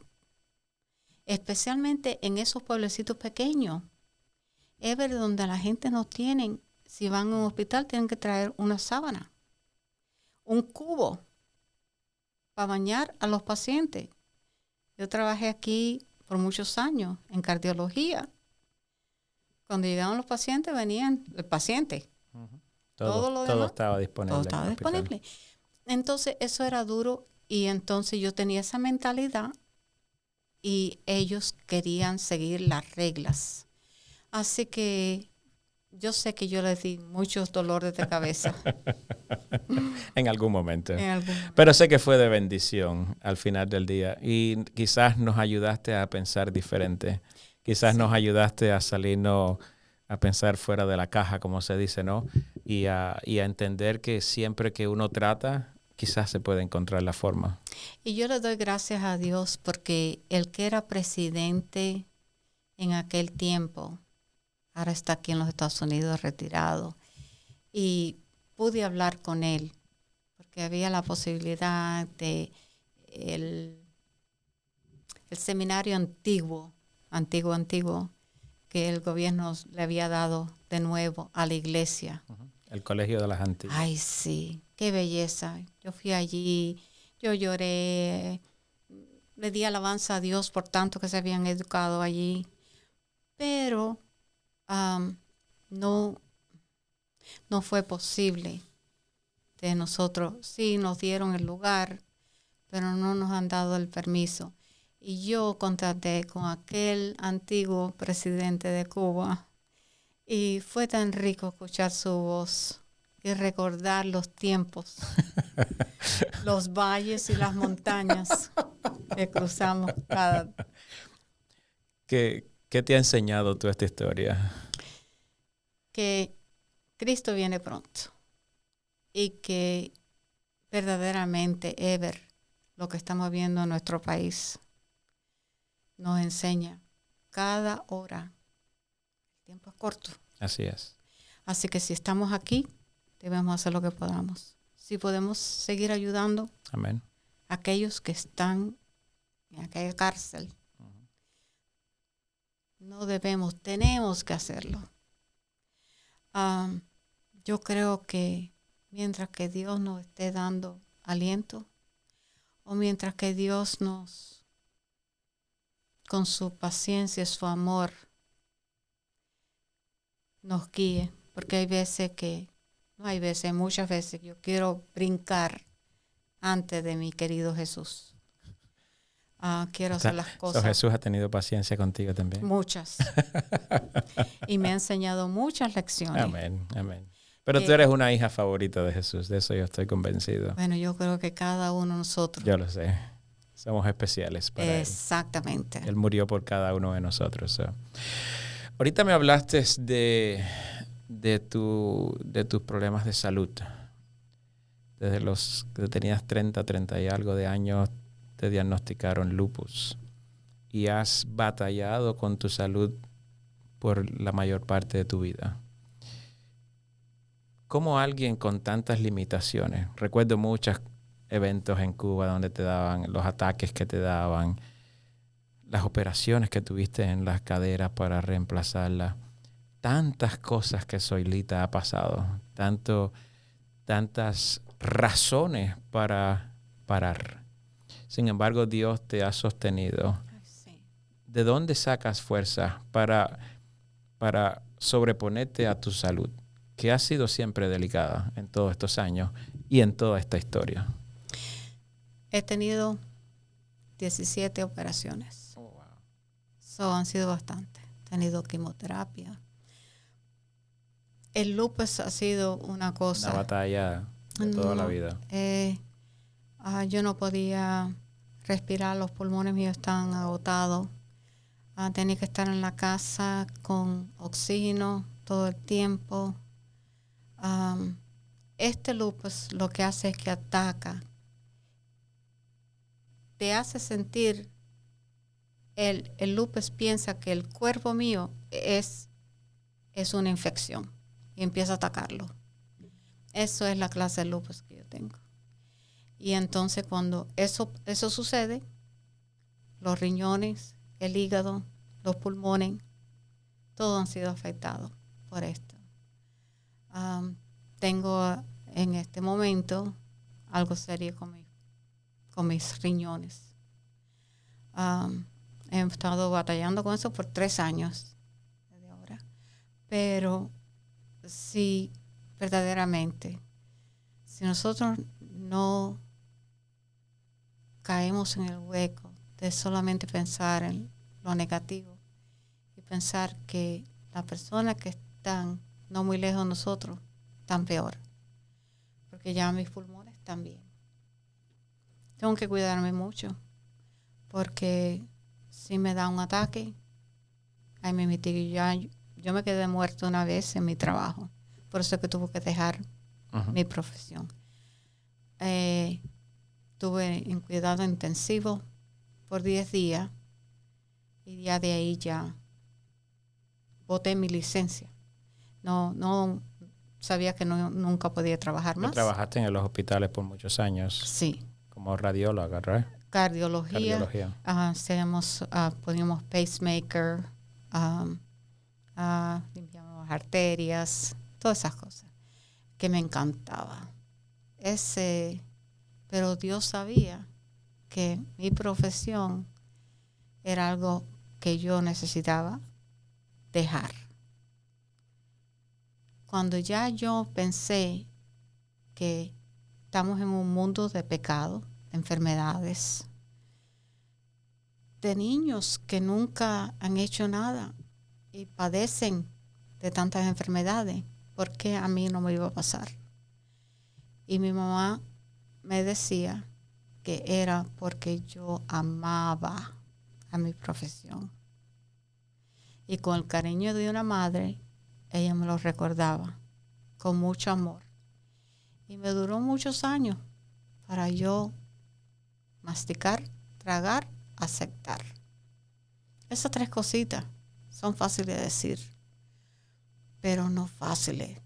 S3: especialmente en esos pueblecitos pequeños. Es ver donde la gente no tienen, si van a un hospital, tienen que traer una sábana, un cubo para bañar a los pacientes. Yo trabajé aquí por muchos años en cardiología. Cuando llegaban los pacientes, venían el paciente. Todo lo demás,
S1: estaba disponible.
S3: todo estaba
S1: en el hospital.
S3: disponible. Entonces, eso era duro y entonces yo tenía esa mentalidad y ellos querían seguir las reglas. Así que yo sé que yo les di muchos dolores de cabeza.
S1: En algún momento.
S3: En algún momento.
S1: Pero sé que fue de bendición al final del día. Y quizás nos ayudaste a pensar diferente. Quizás nos ayudaste a salirnos a pensar fuera de la caja, como se dice, ¿no? Y a entender que siempre que uno trata, quizás se puede encontrar la forma.
S3: Y yo le doy gracias a Dios porque el que era presidente en aquel tiempo, ahora está aquí en los Estados Unidos retirado. Y pude hablar con él porque había la posibilidad de el seminario antiguo, que el gobierno le había dado de nuevo a la iglesia.
S1: El Colegio de las Antillas.
S3: Ay, sí, qué belleza. Yo fui allí, yo lloré, le di alabanza a Dios por tanto que se habían educado allí. Pero no fue posible de nosotros. Sí, nos dieron el lugar, pero no nos han dado el permiso. Y yo contacté con aquel antiguo presidente de Cuba Y fue tan rico escuchar su voz y recordar los tiempos, los valles y las montañas que cruzamos cada...
S1: ¿Qué te ha enseñado tú esta historia?
S3: Que Cristo viene pronto y que verdaderamente, Ever, lo que estamos viendo en nuestro país, nos enseña cada hora. El tiempo es corto.
S1: Así es.
S3: Así que si estamos aquí, debemos hacer lo que podamos. Si podemos seguir ayudando
S1: Amén.
S3: a aquellos que están en aquella cárcel, no debemos, tenemos que hacerlo. Yo creo que mientras que Dios nos esté dando aliento, o mientras que Dios nos, con su paciencia, su amor, nos guíe, porque hay veces que, no hay veces, muchas veces yo quiero brincar antes de mi querido Jesús. Quiero hacer las cosas.
S1: Jesús ha tenido paciencia contigo también.
S3: Muchas. Y me ha enseñado muchas lecciones.
S1: Amén, amén. Pero tú eres una hija favorita de Jesús, de eso yo estoy convencido.
S3: Bueno, yo creo que cada uno de nosotros.
S1: Yo lo sé. Somos especiales para Él.
S3: Exactamente.
S1: Él murió por cada uno de nosotros. Ahorita me hablaste de tus problemas de salud. Desde los que tenías 30 y algo de años, te diagnosticaron lupus. Y has batallado con tu salud por la mayor parte de tu vida. ¿Cómo alguien con tantas limitaciones? Recuerdo muchos eventos en Cuba donde te daban los ataques que te daban, las operaciones que tuviste en las caderas para reemplazarlas. Tantas cosas que Zoilita ha pasado. Tantas razones para parar. Sin embargo, Dios te ha sostenido.
S3: Sí.
S1: ¿De dónde sacas fuerza para sobreponerte a tu salud, que ha sido siempre delicada en todos estos años y en toda esta historia?
S3: He tenido 17 operaciones.
S1: Oh, wow.
S3: So, han sido bastantes. He tenido quimioterapia. El lupus ha sido una cosa.
S1: Una batalla de toda la vida.
S3: Yo no podía respirar, los pulmones míos estaban agotados. Tenía que estar en la casa con oxígeno todo el tiempo. Este lupus lo que hace es que ataca. Te hace sentir, el lupus piensa que el cuerpo mío es una infección y empieza a atacarlo. Eso es la clase de lupus que yo tengo. Y entonces cuando eso sucede, los riñones, el hígado, los pulmones, todos han sido afectados por esto. Tengo en este momento algo serio con mis riñones. He estado batallando con eso por 3 años desde ahora. Pero si verdaderamente, si nosotros no caemos en el hueco de solamente pensar en lo negativo y pensar que las personas que están no muy lejos de nosotros están peor, porque ya mis pulmones también. Tengo que cuidarme mucho, porque si me da un ataque, ahí me metí. Yo me quedé muerto una vez en mi trabajo, por eso es que tuve que dejar mi profesión. Estuve en cuidado intensivo por 10 días y ya de ahí ya boté mi licencia. No sabía que nunca podía trabajar más.
S1: Trabajaste en los hospitales por muchos años.
S3: Sí.
S1: Como radióloga, ¿verdad?
S3: Cardiología. Poníamos pacemaker, limpiábamos arterias, todas esas cosas que me encantaba. Pero Dios sabía que mi profesión era algo que yo necesitaba dejar. Cuando ya yo pensé que estamos en un mundo de pecado, de enfermedades, de niños que nunca han hecho nada y padecen de tantas enfermedades, ¿por qué a mí no me iba a pasar? Y mi mamá me decía que era porque yo amaba a mi profesión. Y con el cariño de una madre, ella me lo recordaba con mucho amor. Y me duró muchos años para yo masticar, tragar, aceptar. Esas 3 cositas son fáciles de decir, pero no fáciles.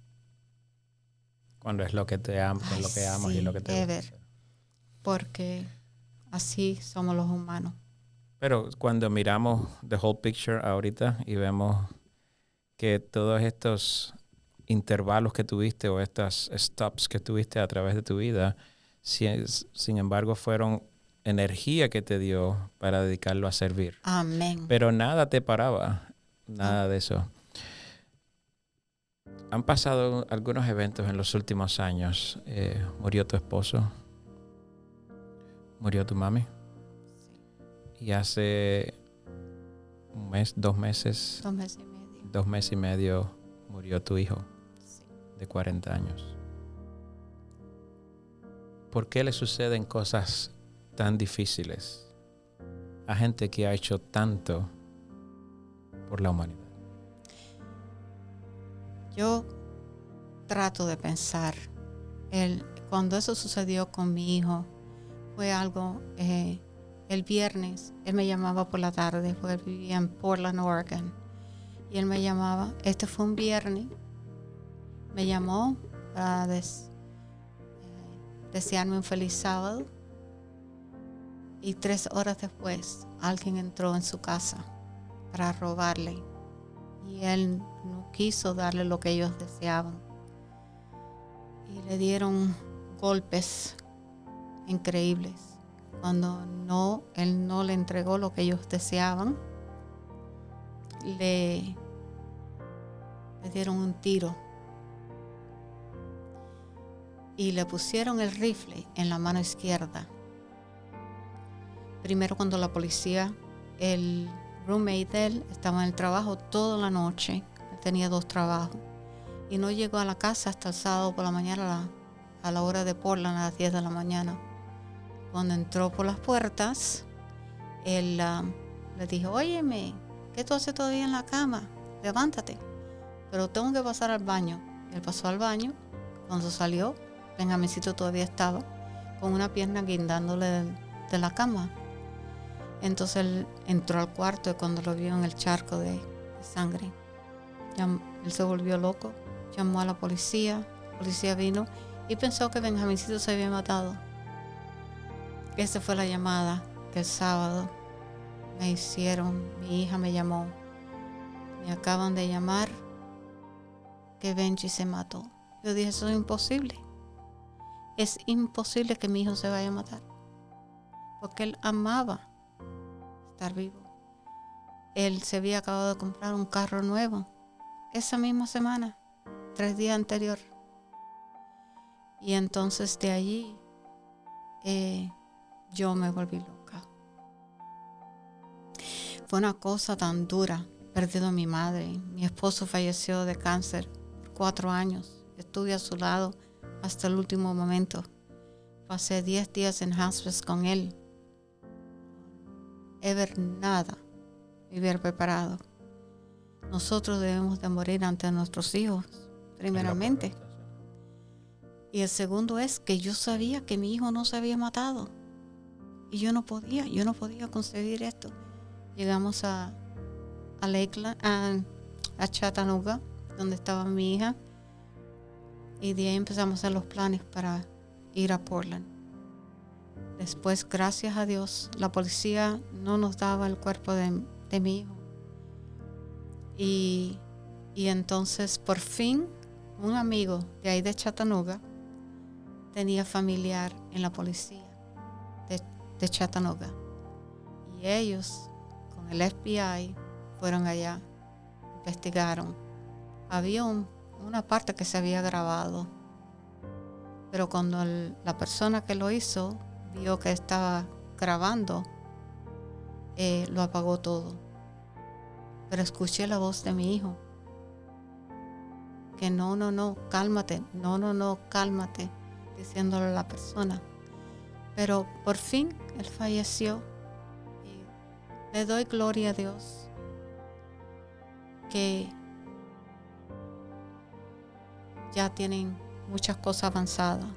S1: Cuando es lo que te amas, con lo que amas
S3: sí,
S1: y lo que te
S3: Ever,
S1: gusta.
S3: porque así somos los humanos.
S1: Pero cuando miramos the whole picture ahorita y vemos que todos estos intervalos que tuviste o estas stops que tuviste a través de tu vida, sin embargo, fueron energía que te dio para dedicarlo a servir.
S3: Amén.
S1: Pero nada te paraba, nada de eso. Han pasado algunos eventos en los últimos años. Murió tu esposo, murió tu mami. Y hace un mes, 2 meses.
S3: 2 meses y medio.
S1: 2 meses y medio murió tu hijo
S3: Sí.
S1: de 40 años. ¿Por qué le suceden cosas tan difíciles a gente que ha hecho tanto por la humanidad?
S3: Yo trato de pensar, cuando eso sucedió con mi hijo, fue algo, el viernes, él me llamaba por la tarde, porque él vivía en Portland, Oregon, y él me llamaba, este fue un viernes, me llamó para desearme un feliz sábado, y 3 horas después alguien entró en su casa para robarle, y él no quiso darle lo que ellos deseaban, y le dieron golpes increíbles. Cuando él no le entregó lo que ellos deseaban, le dieron un tiro y le pusieron el rifle en la mano izquierda. Primero, cuando la policía, el roommate de él estaba en el trabajo toda la noche, él tenía 2 trabajos, y no llegó a la casa hasta el sábado por la mañana a la hora de Portland, a las 10 de la mañana. Cuando entró por las puertas, él le dijo, óyeme, ¿qué tú haces todavía en la cama? Levántate. Pero tengo que pasar al baño. Él pasó al baño. Cuando salió, Benjamincito todavía estaba con una pierna guindándole de la cama. Entonces él entró al cuarto y cuando lo vio en el charco de sangre, él se volvió loco, llamó a la policía vino y pensó que Benjamincito se había matado. Esa fue la llamada que el sábado me hicieron. Mi hija me llamó. Me acaban de llamar que Benji se mató. Yo dije, eso es imposible. Es imposible que mi hijo se vaya a matar. Porque él amaba estar vivo. Él se había acabado de comprar un carro nuevo esa misma semana, 3 días anterior. Y entonces de allí yo me volví loca. Fue una cosa tan dura. Perdido a mi madre. Mi esposo falleció de cáncer por 4 años. Estuve a su lado hasta el último momento. Pasé 10 días en hospice con él. Ever nada me hubiera preparado. Nosotros debemos de morir ante nuestros hijos, primeramente. Y el segundo es que yo sabía que mi hijo no se había matado. Y yo no podía concebir esto. Llegamos a Lakeland, a Chattanooga, donde estaba mi hija. Y de ahí empezamos a hacer los planes para ir a Portland. Después, gracias a Dios, la policía no nos daba el cuerpo de mi hijo. Y entonces, por fin, un amigo de ahí de Chattanooga tenía familiar en la policía de Chattanooga. Y ellos, con el FBI, fueron allá, investigaron. Había una parte que se había grabado, pero cuando la persona que lo hizo vio que estaba grabando, lo apagó todo. Pero escuché la voz de mi hijo que no, cálmate, no, cálmate, diciéndole a la persona. Pero por fin él falleció y le doy gloria a Dios que ya tienen muchas cosas avanzadas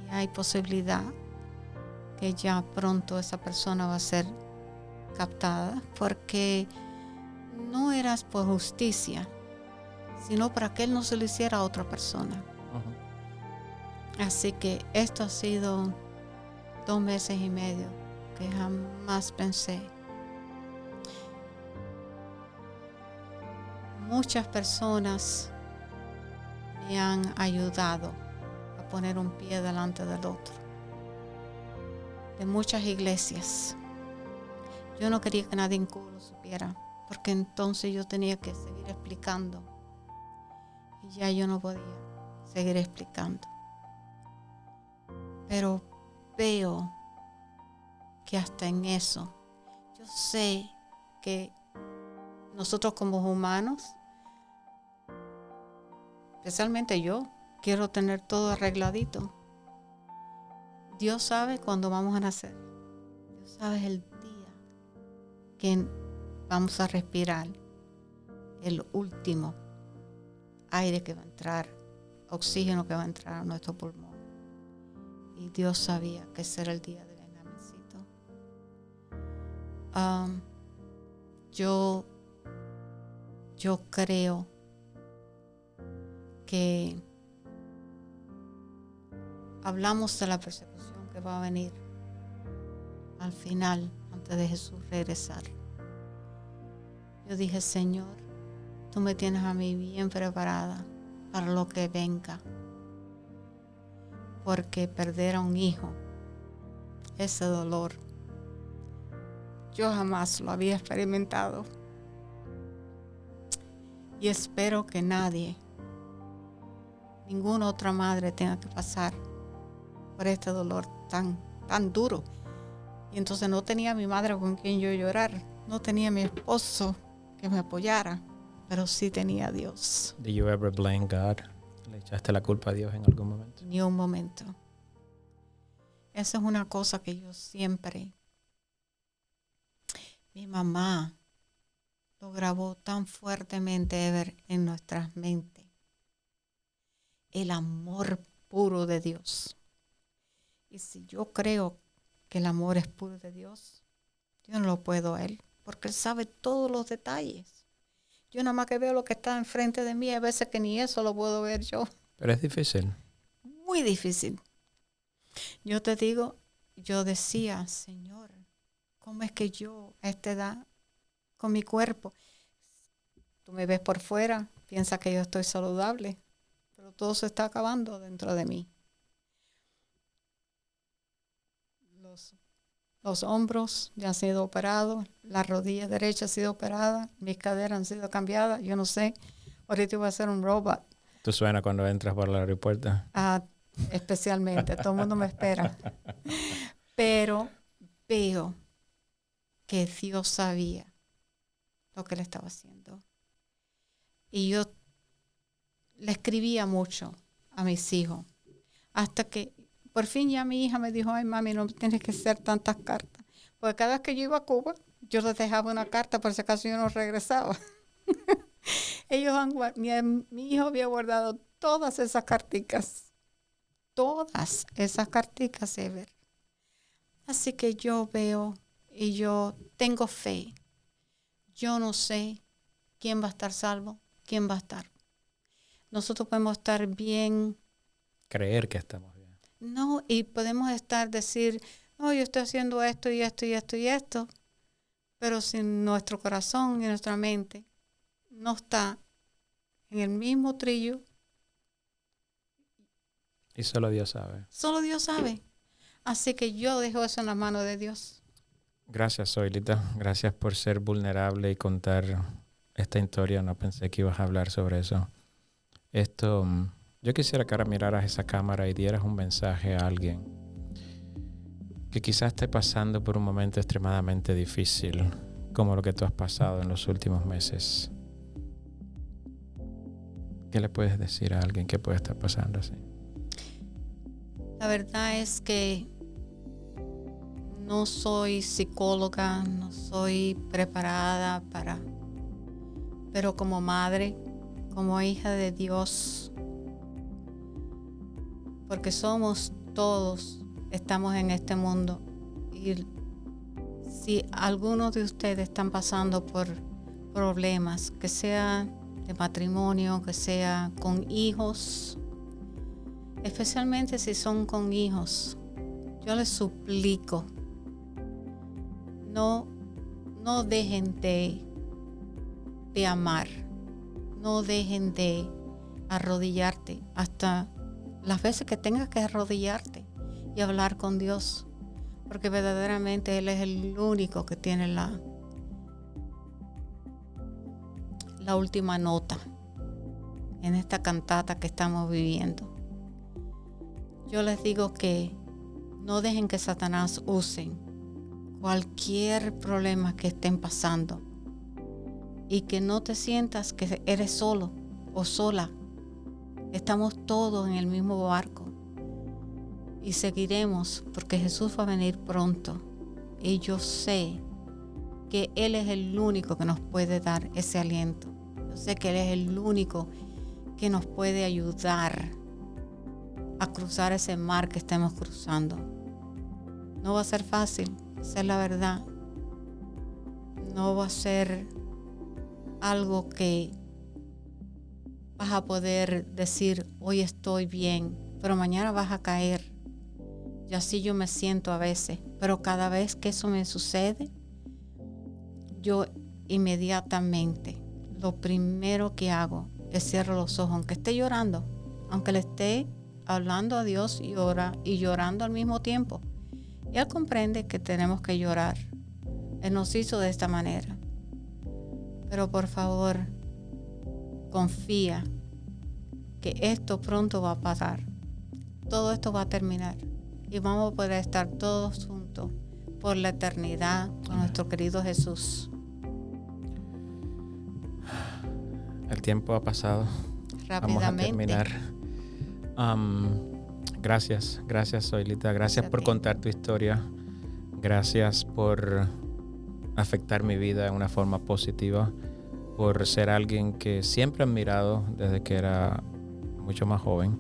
S3: y hay posibilidad que ya pronto esa persona va a ser captada, porque no era por justicia, sino para que él no se lo hiciera a otra persona. Así que esto ha sido 2 meses y medio que jamás pensé. Muchas personas me han ayudado a poner un pie delante del otro. De muchas iglesias. Yo no quería que nadie en Cuba lo supiera, porque entonces yo tenía que seguir explicando. Y ya yo no podía seguir explicando. Pero veo que hasta en eso, yo sé que nosotros como humanos, especialmente yo, quiero tener todo arregladito. Dios sabe cuándo vamos a nacer. Dios sabe el día que vamos a respirar el último aire que va a entrar, oxígeno que va a entrar a nuestro pulmón. Y Dios sabía que ese era el día de Benjamincito. Yo creo que hablamos de la persecución que va a venir al final, antes de Jesús regresar. Yo dije, Señor, tú me tienes a mí bien preparada para lo que venga. Porque perder a un hijo, ese dolor, yo jamás lo había experimentado. Y espero que nadie, ninguna otra madre tenga que pasar por este dolor tan duro. Y entonces no tenía a mi madre con quien yo llorar, no tenía a mi esposo que me apoyara, pero sí tenía a Dios.
S1: Did you ever blame God? ¿Le echaste la culpa a Dios en algún momento?
S3: Ni un momento. Esa es una cosa que yo siempre, mi mamá lo grabó tan fuertemente, Ever, en nuestras mentes. El amor puro de Dios. Y si yo creo que el amor es puro de Dios, yo no lo puedo a Él, porque Él sabe todos los detalles. Yo nada más que veo lo que está enfrente de mí, a veces que ni eso lo puedo ver yo.
S1: Pero es difícil.
S3: Muy difícil. Yo te digo, yo decía, Señor, ¿cómo es que yo a esta edad, con mi cuerpo, tú me ves por fuera, piensas que yo estoy saludable, pero todo se está acabando dentro de mí. Los hombros ya han sido operados, la rodilla derecha ha sido operada, mis caderas han sido cambiadas, yo no sé, ahorita voy a ser un robot.
S1: ¿Tú suena cuando entras por el aeropuerto?
S3: Especialmente, todo el mundo me espera. Pero veo que Dios sabía lo que le estaba haciendo. Y yo le escribía mucho a mis hijos, hasta que por fin ya mi hija me dijo, ay mami, no tienes que hacer tantas cartas. Porque cada vez que yo iba a Cuba, yo les dejaba una carta por si acaso yo no regresaba. Mi hijo había guardado todas esas carticas. Todas esas carticas, Ever. Así que yo veo y yo tengo fe. Yo no sé quién va a estar salvo, quién va a estar. Nosotros podemos estar bien.
S1: Creer que estamos bien.
S3: No, y podemos decir, no, yo estoy haciendo esto y esto y esto y esto. Pero si nuestro corazón y nuestra mente no está en el mismo trillo.
S1: Y solo Dios sabe.
S3: Solo Dios sabe. Así que yo dejo eso en las manos de Dios.
S1: Gracias, Zoilita. Gracias por ser vulnerable y contar esta historia. No pensé que ibas a hablar sobre eso. Yo quisiera que ahora miraras esa cámara y dieras un mensaje a alguien que quizás esté pasando por un momento extremadamente difícil, como lo que tú has pasado en los últimos meses. ¿Qué le puedes decir a alguien que puede estar pasando así?
S3: La verdad es que no soy psicóloga, no soy preparada pero como madre, como hija de Dios, porque estamos en este mundo, y si algunos de ustedes están pasando por problemas, que sea de matrimonio, que sea con hijos, especialmente si son con hijos, yo les suplico, no dejen de amar, no dejen de arrodillarte hasta las veces que tengas que arrodillarte y hablar con Dios, porque verdaderamente Él es el único que tiene la última nota en esta cantata que estamos viviendo. Yo les digo que no dejen que Satanás use cualquier problema que estén pasando, y que no te sientas que eres solo o sola. Estamos todos en el mismo barco y seguiremos, porque Jesús va a venir pronto, y yo sé que Él es el único que nos puede dar ese aliento. Yo sé que Él es el único que nos puede ayudar a cruzar ese mar que estemos cruzando. No va a ser fácil, esa es la verdad. No va a ser algo que vas a poder decir, hoy estoy bien, pero mañana vas a caer. Y así yo me siento a veces, pero cada vez que eso me sucede, yo inmediatamente, lo primero que hago es cierro los ojos, aunque esté llorando, aunque le esté hablando a Dios y llorando al mismo tiempo. Y Él comprende que tenemos que llorar. Él nos hizo de esta manera. Pero por favor, confía que esto pronto va a pasar. Todo esto va a terminar y vamos a poder estar todos juntos por la eternidad con nuestro querido Jesús.
S1: El tiempo ha pasado.
S3: Rápidamente.
S1: Vamos a terminar. Gracias, Zoilita. Gracias por contar tu historia. Gracias por afectar mi vida de una forma positiva, por ser alguien que siempre he admirado desde que era mucho más joven,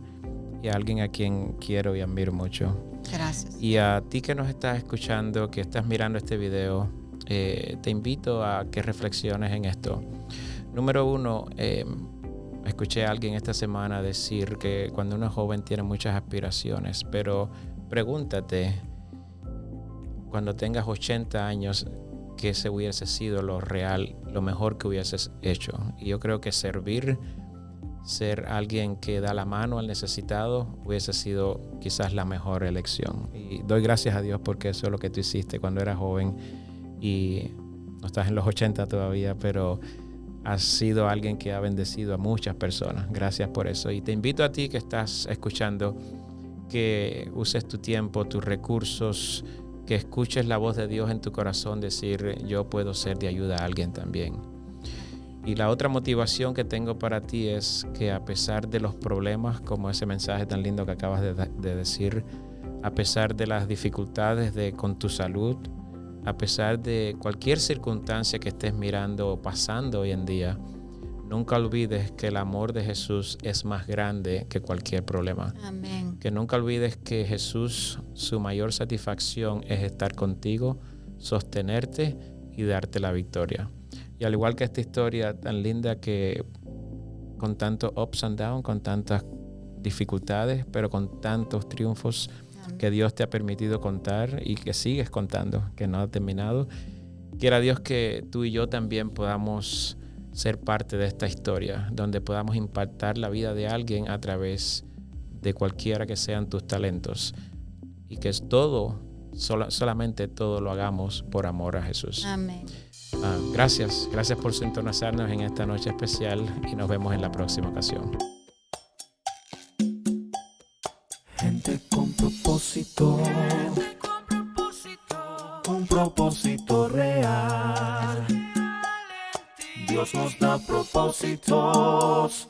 S1: y alguien a quien quiero y admiro mucho.
S3: Gracias.
S1: Y a ti que nos estás escuchando, que estás mirando este video, te invito a que reflexiones en esto. Número 1, escuché a alguien esta semana decir que cuando uno es joven tiene muchas aspiraciones, pero pregúntate, cuando tengas 80 años, que ese hubiese sido lo mejor que hubieses hecho. Y yo creo que ser alguien que da la mano al necesitado hubiese sido quizás la mejor elección. Y doy gracias a Dios porque eso es lo que tú hiciste cuando eras joven, y no estás en los 80 todavía, pero has sido alguien que ha bendecido a muchas personas. Gracias por eso. Y te invito a ti que estás escuchando, que uses tu tiempo, tus recursos, que escuches la voz de Dios en tu corazón decir, yo puedo ser de ayuda a alguien también. Y la otra motivación que tengo para ti es que a pesar de los problemas, como ese mensaje tan lindo que acabas de decir, a pesar de las dificultades con tu salud, a pesar de cualquier circunstancia que estés mirando o pasando hoy en día, nunca olvides que el amor de Jesús es más grande que cualquier problema.
S3: Amén.
S1: Que nunca olvides que Jesús, su mayor satisfacción es estar contigo, sostenerte y darte la victoria. Y al igual que esta historia tan linda, que con tantos ups and downs, con tantas dificultades, pero con tantos triunfos que Dios te ha permitido contar y que sigues contando, que no ha terminado. Quiera Dios que tú y yo también podamos ser parte de esta historia, donde podamos impactar la vida de alguien a través de cualquiera que sean tus talentos, y que es solamente todo lo hagamos por amor a Jesús.
S3: Amén.
S1: Gracias por sintonizarnos en esta noche especial, y nos vemos en la próxima ocasión.
S2: Gente con propósito, un propósito real. Dios nos da propósitos.